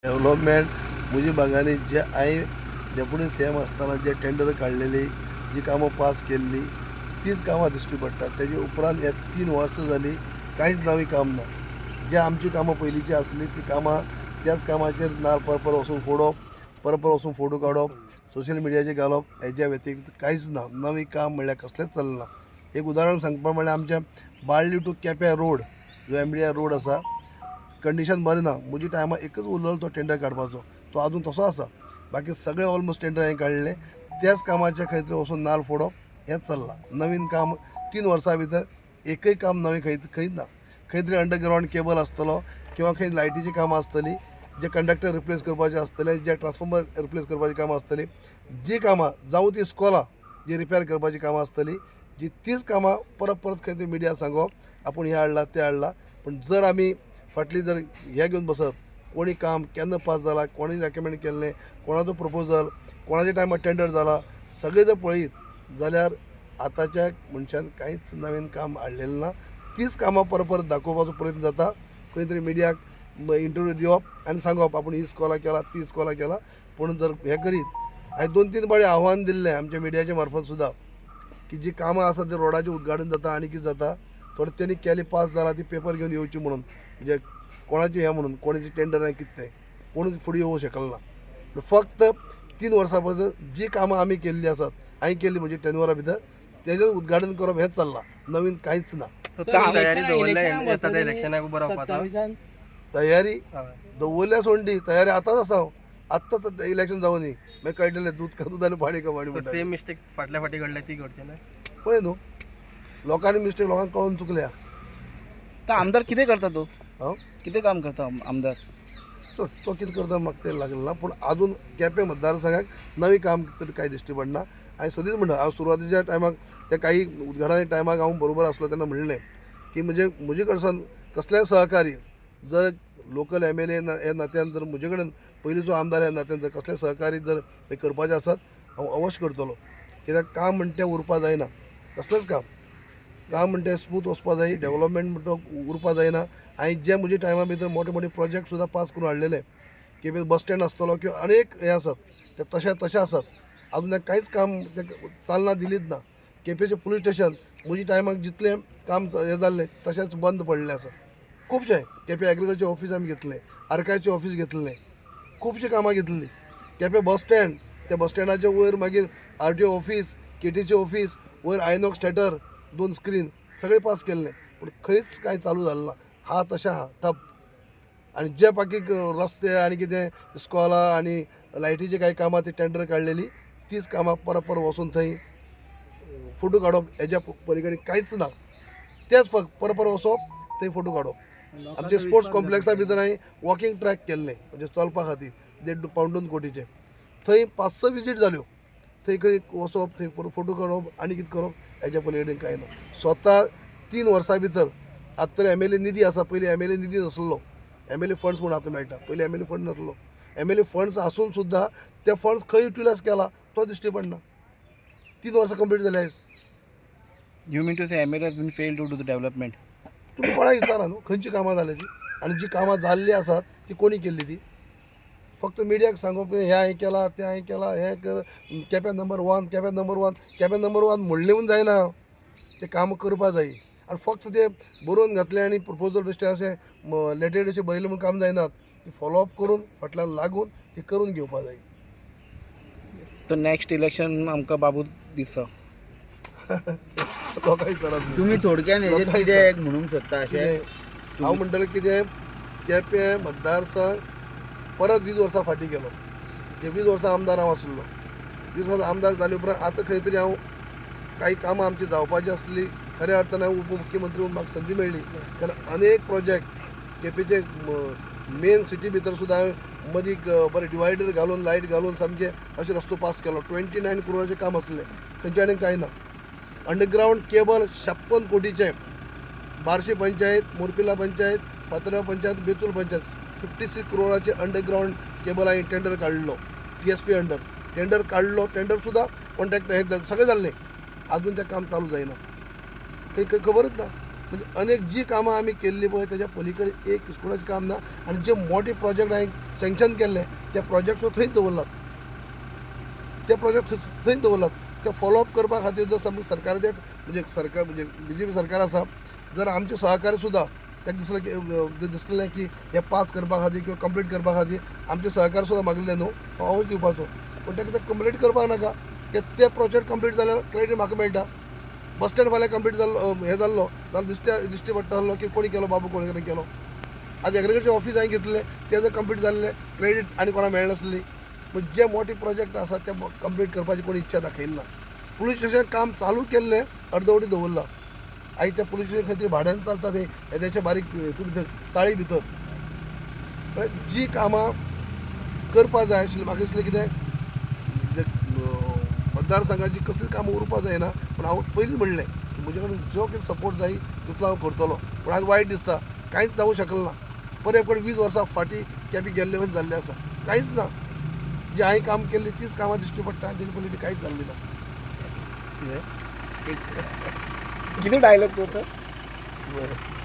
Development मुजी भागाने जे आई deputy CM असताना जे टेंडर काढलेली जी कामं पास केलेली तीच कामां दिश्टी पडटात. तेजे उपरांत हे 3 वर्सां जाली कांयच नवी काम ना. जे आमची कामां पयलींची आसली ती कामां त्याच कामाचेर नाल परपर वचून फोडप, परपर वचून फोटो काडप, सोशल मिडियाचेर घालप हेज्या व्यतिरिक्त कांयच ना. नवी काम म्हणल्यार कसलेंच चलना. एक उदाहरण सांगपा म्हणल्यार आमच्या बाळ्ळी टू केप्यां रोड जो एमडीआर रोड आसा कंडिशन बरें ना. म्हज्या टायमार एकच उरलो तो टेंडर काडपाचो, तो आजून तसो आसा. बाकी सगळे ऑलमोस्ट टेंडर हांवें काडले. त्याच कामाच्या खंय तरी वचून नाल फोडप हेंच चल्लां. नवीन काम 3 वर्सां भितर एकय काम नवें खंयच ना. खंय तरी अंडरग्रावंड केबल आसतलो किंवा खंय लायटीची कामां आसतली, जे कंडक्टर रिप्लेस करपाचे आसतले, जे ट्रान्सफॉर्मर रिप्लेस करपाची कामां आसतली, जी कामां जावं ती इस्कॉलां जी रिपेर करपाची कामां आसतली, जी तीच कामां परत परत खंय तरी मिडिया सांगप आपूण हें हाडलां तें हाडलां. पूण जर आमी फाटली जर हे घेवन बसत कोणी काम केन्ना पास जाला, कोणी रेकमेंड केल्लें, कोणाचो प्रपोजल, कोणाच्या टायमार टेंडर जाला, सगळे जर पळयत जाल्यार आतांच्या मनशान कांयच नवीन काम हाडलेलें ना. तीच कामां परत परत दाखोवपाचो प्रयत्न जाता. खंय तरी मिडियाक इंटरव्यू दिवप आनी सांगप आपूण ही इस्कॉलां केला ती इस्कॉलां केला. पूण जर हे करीत हांवें 2-3 फावटी आव्हान दिल्लें आमच्या मिडियाच्या मार्फत सुद्दां की जी कामां आसा ते रोडाचें उद्घाटन जाता आनी कितें जाता थोडें तेणी केली पास जाला ती पेपर घेवन येवची म्हणून. म्हणजे कोणाचें हें म्हणून कोणाचें टेंडर आहे कितें तें कोणूच फुडें येवंक शकल ना. फक्त 3 वर्सां पासून जी कामां आमी केल्ली आसात हांवें केल्ली म्हणजे 10 वरां भितर तेजें उद्घाटन करप हेंच चल्लां. नवीन कांयच ना. तयारी दवरल्या सोंडी तयारी आतांच आसा. आत्तां इलेक्शन जावन न्ही मागीर कळटलें दूद का दूद आनी पाणी का पाणी. सेम मिस्टेक फाटल्या फाटी घडल्या ती घडचे ना. पळय न्हू लोकांनी मिस्टेक लोकांक कळून चुकल्या. तर आमदार कितें करता तो हां कितें काम करता आमदार तो कितें करता म्हाका तें लागलें ना. पूण आजून केपें मतदारसंघाक नवी काम तरी कांय दिश्टी पडना. हांवें सदींच म्हणटा हांव सुरवातीच्या टायमाक त्या काही उद्घाटनाच्या टायमाक हांव बरोबर आसलो तेन्ना म्हणलें की म्हजे कडच्यान कसलेंय सहकार्य जर लोकल MLA हे नात्यान जर म्हजे कडेन पयलींचो आमदार ह्या नात्यान जर कसलें सहकार्य जर करपाचें आसत हांव अवश्य करतलो. कित्याक काम म्हणटा तें उरपा जायना. कसलेंच काम म्हणटा तें स्मूथ वचपा जाय. डेव्हलपमेंट म्हणटा उरपा जायना. हांवें जे म्हज्या टायमा भितर मोठे मोठे प्रोजेक्ट सुद्दां पास करून हाडलेले की बस स्टँड आसतलो किंवा अनेक हे आसात ते तशे आसात. अजून तें कांयच काम चालना दिलीच ना. केपेंचें पुलीस स्टेशन म्हज्या टायमाक जितलें काम हें जाल्लें तशेंच बंद पडलें आसा. खुबशे केपें एग्रीकल्चर ऑफीस आमी घेतलें, आर्कायवचें ऑफीस घेतलें, खुबशीं कामां घेतलीं. केपें बस स्टँड त्या बस स्टँडाच्या वयर मागीर RTO ऑफीस, KTचें ऑफीस, वयर आयनॉक्स थिएटर 2 स्क्रीन सगळें पास केल्लें. पूण खंयच कांय चालू जालें ना. हा तशें आहा ठप. आनी जे बाकी रस्ते आनी कितें इस्कॉलां आनी लायटीची कांय कामां ती टेंडर काडलेली तीच कामां परपर वचून थंय फोटो काडप हेज्या पलीकडे कांयच ना. तेच फक्त परपर वचप थंय फोटो काडप. आमच्या स्पोर्ट्स कॉम्प्लेक्सा भितर हांवें वॉकिंग ट्रॅक केल्लें म्हणजे चलपा खातीर 1.5 कोटीचें. थंय 5-6 विजीट जाल्यो. थंय खंय वचप थंय फोटो काडप आनी कितें करप हेज्या पलीकडे कांय ना. स्वता 3 वर्सां भितर आतां तर MLA निधी आसा. पयलीं MLA निधी नासलो. MLA फंड्स म्हणून आतां मेळटा. पयलीं MLA फंड नासलो. MLA फंड्स आसून सुद्दां ते फंड्स खंय युटिलायज केला तो दिश्टी पडना. 3 वर्सां कंप्लीट जाली आयज. You mean to say MLA has been failed to do the development. तुम्ही कोणाक विचारा न्हू खंयची कामां जाल्या ती आनी जी कामां जाल्ली आसात ती कोणी केल्ली ती. फक्त मिडियाक सांगप हें हांवें केलां तें हांवें केलां हें कर Quepem number 1 Quepem number 1 Quepem number 1 म्हणलें जायना. तें काम करपा जाय. आनी फक्त तें बरोवन घातलें आनी प्रपोजल बेश्टें अशें लेटेड अशें बरयलें म्हूण काम जायना. ती फॉलोअप करून फाटल्यान लागून ती करून घेवपा जाय. तर नेक्स्ट इलेक्शन आमकां बाबू दिसता. लोकांक विचारात तुम्ही थोडक्यान हेजेर कितें म्हणूंक सोदता अशें हांव म्हणटलें कितें केपें मतदारसंघ परत 20 वर्सां फाटीं गेलो. ते 20 वर्सां आमदार हांव आशिल्लो. 20 वर्सां आमदार जाले उपरांत आतां खंय तरी हांव काही कामां आमची जावपाची आसली खऱ्या अर्थान हांव उपमुख्यमंत्री म्हणून म्हाका संदी मेळ्ळी. कारण अनेक प्रोजेक्ट केपेचे मेन सिटी भितर सुद्दां हांवें मदीं बरें डिवायडर घालून लायट घालून सामकें अशें रस्तो पास केलो. 29 करोडाचें काम आसलें. खंयच्या आनी कांय ना. अंडरग्रावंड केबल 56 कोटीचें. बार्शी पंचायत, मोरपिला पंचायत, फातर्या पंचायत, बेतूल पंचायत 56 करोडाचे अंडरग्रावंड केबल हांवें टेंडर काडलो. TSP अंडर टेंडर काडलो. टेंडर सुद्दां कॉन्ट्रॅक्ट हे सगळें जाल्लें. आजून तें काम चालू जायना. खंय खबरच ना. म्हणजे अनेक जी कामां आमी केल्ली पळय तेच्या पलीकडे एक स्कुलाचें काम ना आनी जे मोठे प्रोजेक्ट हांवें सँक्शन केल्ले ते प्रोजेक्ट थंयच दवरलात ते प्रोजेक्ट थंयच दवरलात ते फॉलोअप करपा खातीर जर समज सरकाराचे म्हणजे BJP सरकार आसा जर आमचे सहकारी सुद्दां ताका दिसलें की हे पास करपा खातीर किंवा कंप्लीट करपा खातीर आमचे सहकार सुद्दां मागलेले न्हू तो हांवूच दिवपाचो पूण ताका ते कंप्लीट करपाक नाका ते प्रोजेक्ट कंप्लीट जाल्यार क्रेडीट म्हाका मेळटा बस स्टँड फाल्यां कंप्लीट जाल्लो हे जाल्लो जाल्यार दिश्टी पडटालो की कोणी केलो बाबू कोणी केलो आज एग्रीकल्चर ऑफिस हांवें घेतलें ते जर कंप्लीट जाल्ले क्रेडीट आनी कोणाक मेळनासली पूण जे मोठे प्रोजेक्ट आसा ते कंप्लीट करपाची कोणी इच्छा दाखयली ना पुलीस स्टेशन काम चालू केल्लें अर्दवटी दवरला आयज त्या पुलीस स्टेशन खंय तरी भाड्यान चलता ते येद्याचे बारीक हितून भितर चाळी भितर जी कामां करपा जाय आशिल्ली म्हाका दिसलें कितें मतदारसंघाची कसली कामां उरपा जायना पूण हांव पयलींच म्हणलें की म्हजे कडेन जो कितें सपोर्ट जाय तितलो हांव करतलो पूण आज वायट दिसता कांयच जावं शकलें ना परत 20 वर्सां फाटीं केपी गेल्ले वच जाल्लें आसा कांयच ना जी हांवें काम केल्ली तीच कामां दिश्टी पडटा आनी तेजे पयलीं कांयच जाल्ली ना किती डायलॉग तो सर बरें